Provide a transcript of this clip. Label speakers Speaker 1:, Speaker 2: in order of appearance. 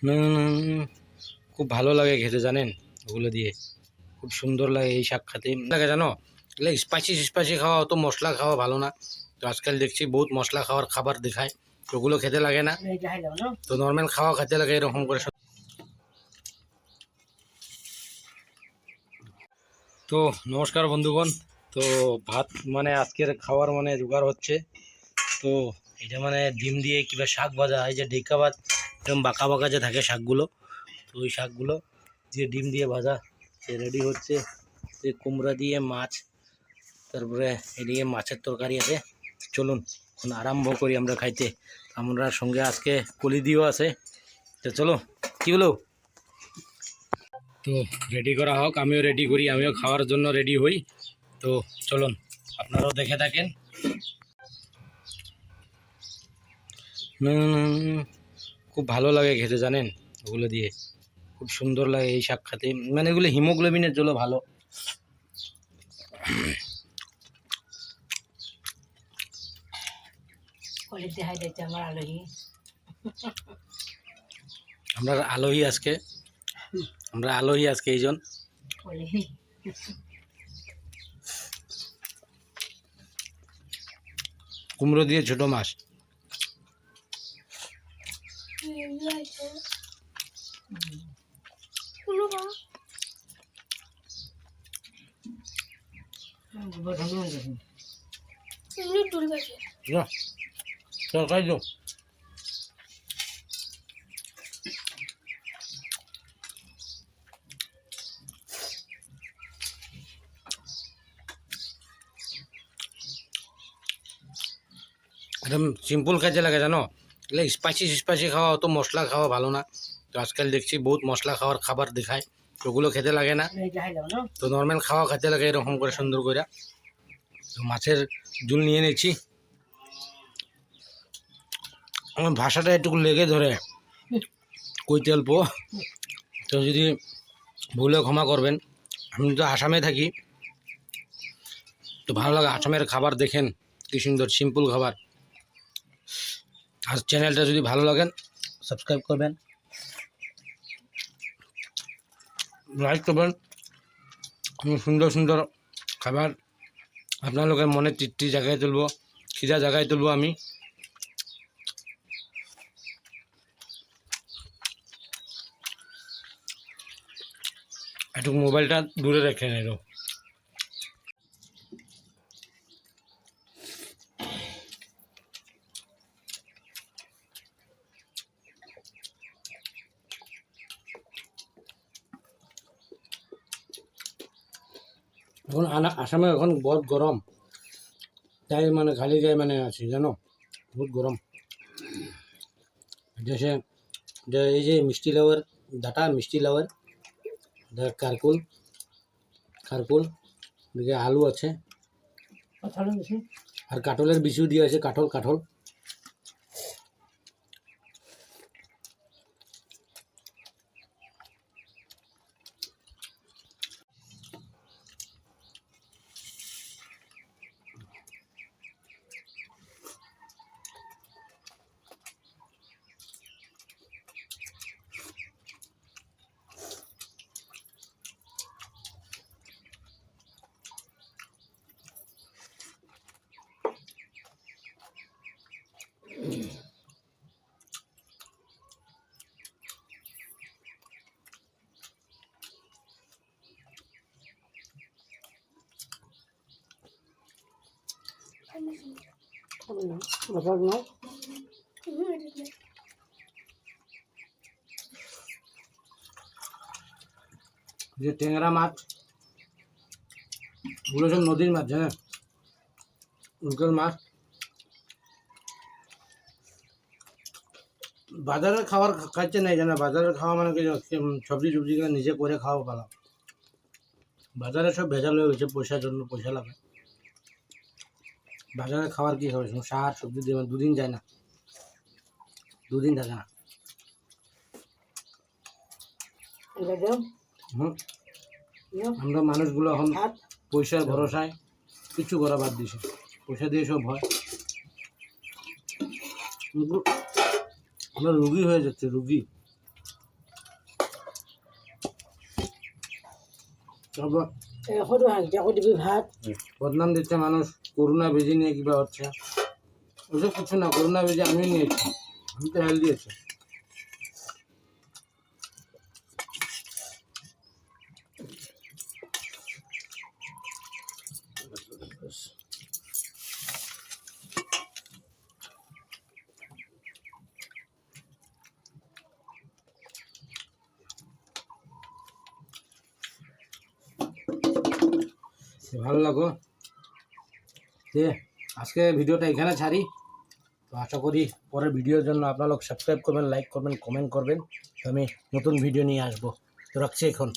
Speaker 1: হুম, খুব ভালো লাগে খেতে জানেন, ওগুলো দিয়ে খুব সুন্দর লাগে এই শাক খেতে লাগে জানো। এগুলো স্পাইসি স্পাইসি খাওয়া, অত মশলা খাওয়া ভালো না। তো আজকাল দেখছি বহুত মশলা খাওয়ার খাবার দেখায়, তো ওগুলো খেতে লাগে না, তো নর্মাল খাওয়া খেতে লাগে এরকম করে। তো নমস্কার বন্ধুগণ। তো ভাত মানে আজকের খাওয়ার মানে জোগাড় হচ্ছে। তো এটা মানে ডিম দিয়ে কিংবা শাক ভাজা, এই যে ডেকা ভাত এরকম বাঁকা বাঁকা যে থাকে শাকগুলো, তো ওই শাকগুলো দিয়ে ডিম দিয়ে ভাজা সে রেডি হচ্ছে। যে কুমড়া দিয়ে মাছ, তারপরে এদিকে মাছের তরকারি আছে। চলুন এখন আরম্ভ করি আমরা খাইতে। আমরা সঙ্গে আজকে কলি দিও আছে, তো চলো কি হলো। তো রেডি করা হোক, আমিও রেডি করি, আমিও খাওয়ার জন্য রেডি হই। তো চলুন আপনারাও দেখে থাকেন। খুব ভালো লাগে খেতে জানেন, ওগুলো দিয়ে খুব সুন্দর লাগে এই শাক খেতে, মানে এগুলো হিমোগ্লোবিনের জন্য ভালো। আমরা আলহী আজকে, এই জন কুমড়ো দিয়ে ছোট মাছ। তরকারি তো একদম সিম্পল খাইতে লাগে জানো। এগুলো স্পাইসি স্পাইসি খাওয়া, অত মশলা খাওয়া ভালো না। তো আজকাল দেখছি বহুত মশলা খাওয়ার খাবার দেখায়, তো ওগুলো খেতে লাগে না, তো নর্মাল খাওয়া খেতে লাগে এরকম করে সুন্দর করে। তো মাছের ঝুল নিয়ে নিচ্ছি। আমার ভাষাটা একটু লেগে ধরে কইতে অল্প, তো যদি ভুলে ক্ষমা করবেন। আমি তো আসামে থাকি, তো ভালো লাগে আসামের খাবার দেখেন কি সুন্দর সিম্পল খাবার। আর চ্যানেলটা যদি ভালো লাগেন সাবস্ক্রাইব করবেন, লাইক করবেন। সুন্দর সুন্দর খাবার আপনাদের মনে তৃপ্তি জায়গায় তুলব, খিদা জায়গায় তুলব আমি। একটু মোবাইলটা দূরে রেখে নেব। এখন আসামে এখন বহুত গরম, তাই মানে খালি গায়ে মানে আছি জানো, বহুত গরম। দেশে যে এই যে মিষ্টি লাউয়ের ডাটা, মিষ্টি লাউয়ের কারকুল, এদিকে আলু আছে, আর কাঠলের বিচু দিয়ে আছে, কাঠল। যে ট্যাংরা মাছ, ওগুলো সব নদীর মাছ জানেন, লোকাল মাছ। বাজারের খাবার খাইতে নাই জানা, বাজারের খাওয়া মানে কি সবজি টবজিগুলো নিজে করে খাওয়া ভালো। বাজারে সব ভেজাল হয়ে গেছে, পয়সার জন্য, পয়সা লাগে। বাজারে খাবার কি খাবে, সার সবজি দিয়ে দুদিন যায় না, দুদিন থাকে না। আমরা মানুষগুলো এখন পয়সার ভরসায় কিছু করা বাদ দিছে, পয়সা দিয়ে সব হয়। আমরা রুগী হয়ে যাচ্ছে, রুগী।
Speaker 2: সৰু হাঁহ দিবি ভাত
Speaker 3: বদনাম দিচ্ছে মানুষ করোনা বেজি নিয়ে কিবা হচ্ছে ওসব কিছু না করোনা বেজি আমি নিয়েছি আমি তো হেলদি আছি ভালো লাগো যে আজকে ভিডিওটা এখানে ছাড়ি তো আশা করি পরের ভিডিওর জন্য আপনারা সাবস্ক্রাইব করবেন লাইক করবেন কমেন্ট করবেন তো আমি নতুন ভিডিও নিয়ে আসবো তো রাখছি এখন